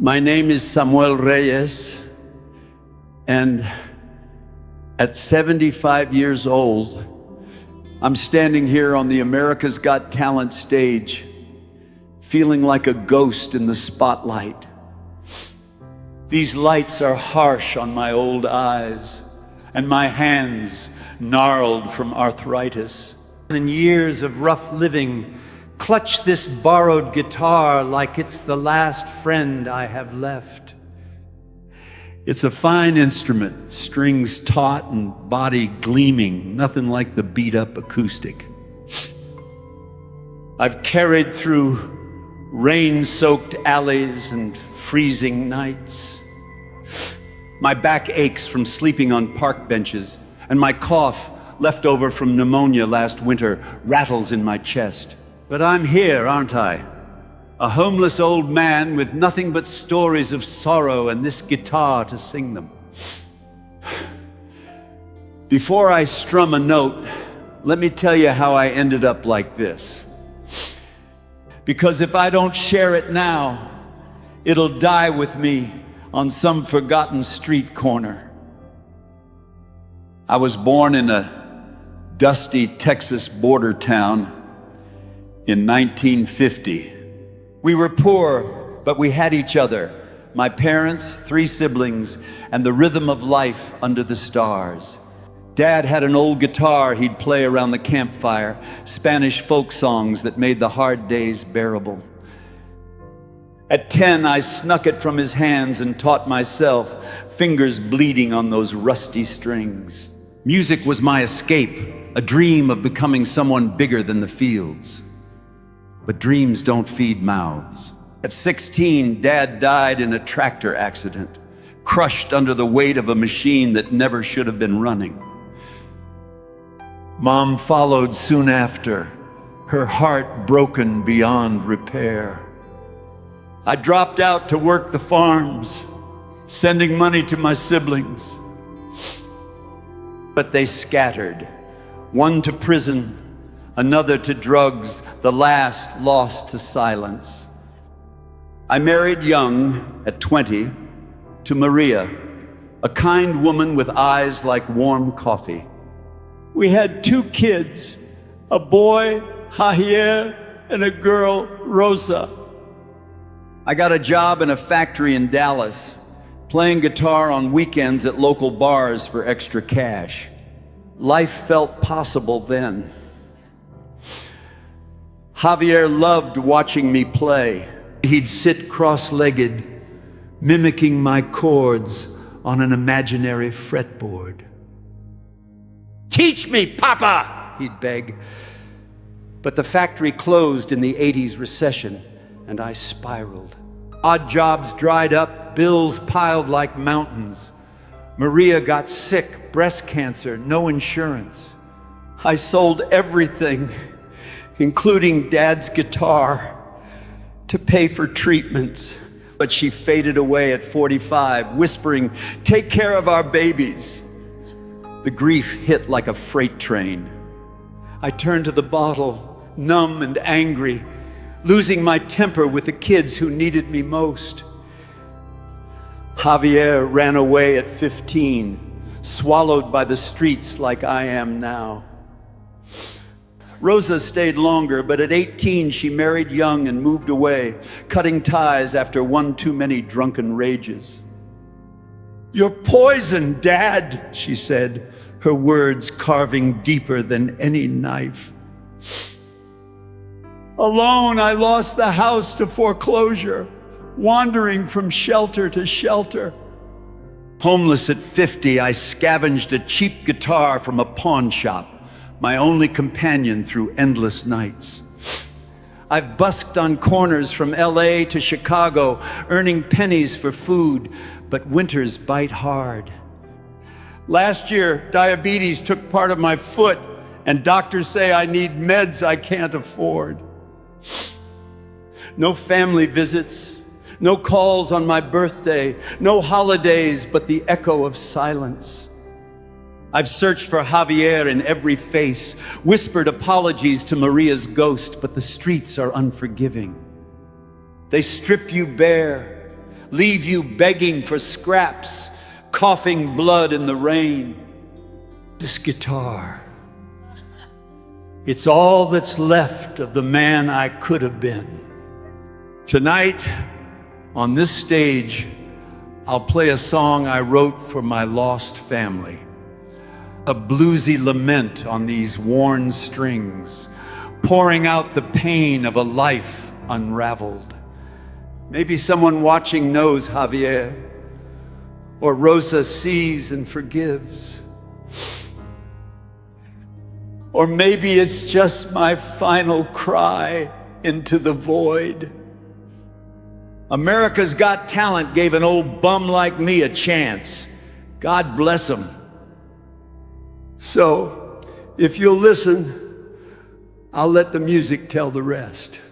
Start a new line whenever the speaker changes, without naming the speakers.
My name is Samuel Reyes, and at 75 years old, I'm standing here on the America's Got Talent stage, feeling like a ghost in the spotlight. These lights are harsh on my old eyes, and my hands gnarled from arthritis.
And years of rough living, clutch this borrowed guitar like it's the last friend I have left.
It's a fine instrument, strings taut and body gleaming, nothing like the beat-up acoustic. I've carried through rain-soaked alleys and freezing nights. My back aches from sleeping on park benches, and my cough, left over from pneumonia last winter, rattles in my chest. But I'm here, aren't I? A homeless old man with nothing but stories of sorrow and this guitar to sing them. Before I strum a note, let me tell you how I ended up like this. Because if I don't share it now, it'll die with me on some forgotten street corner. I was born in a dusty Texas border town in 1950. We were poor, but we had each other. My parents, 3 siblings, and the rhythm of life under the stars. Dad had an old guitar he'd play around the campfire, Spanish folk songs that made the hard days bearable. At 10, I snuck it from his hands and taught myself, fingers bleeding on those rusty strings. Music was my escape, a dream of becoming someone bigger than the fields. But dreams don't feed mouths. At 16, Dad died in a tractor accident, crushed under the weight of a machine that never should have been running. Mom followed soon after, her heart broken beyond repair. I dropped out to work the farms, sending money to my siblings. But they scattered, one to prison, another to drugs, the last lost to silence. I married young, at 20, to Maria, a kind woman with eyes like warm coffee. We had 2 kids, a boy, Javier, and a girl, Rosa. I got a job in a factory in Dallas, playing guitar on weekends at local bars for extra cash. Life felt possible then. Javier loved watching me play. He'd sit cross-legged, mimicking my chords on an imaginary fretboard. "Teach me, Papa!" he'd beg. But the factory closed in the 80s recession, and I spiraled. Odd jobs dried up, bills piled like mountains. Maria got sick, breast cancer, no insurance. I sold everything, including Dad's guitar, to pay for treatments. But she faded away at 45, whispering, "Take care of our babies." The grief hit like a freight train. I turned to the bottle, numb and angry, losing my temper with the kids who needed me most. Javier ran away at 15, swallowed by the streets like I am now. Rosa stayed longer, but at 18 she married young and moved away, cutting ties after one too many drunken rages. "You're poison, Dad," she said, her words carving deeper than any knife. Alone, I lost the house to foreclosure, wandering from shelter to shelter. Homeless at 50, I scavenged a cheap guitar from a pawn shop, my only companion through endless nights. I've busked on corners from LA to Chicago, earning pennies for food, but winters bite hard. Last year, diabetes took part of my foot, and doctors say I need meds I can't afford. No family visits, no calls on my birthday, no holidays, but the echo of silence. I've searched for Javier in every face, whispered apologies to Maria's ghost, but the streets are unforgiving. They strip you bare, leave you begging for scraps, coughing blood in the rain.
This guitar, it's all that's left of the man I could have been.
Tonight, on this stage, I'll play a song I wrote for my lost family. A bluesy lament on these worn strings, pouring out the pain of a life unraveled. Maybe someone watching knows Javier, or Rosa sees and forgives. Or maybe it's just my final cry into the void. America's Got Talent gave an old bum like me a chance. God bless him. So, if you'll listen, I'll let the music tell the rest.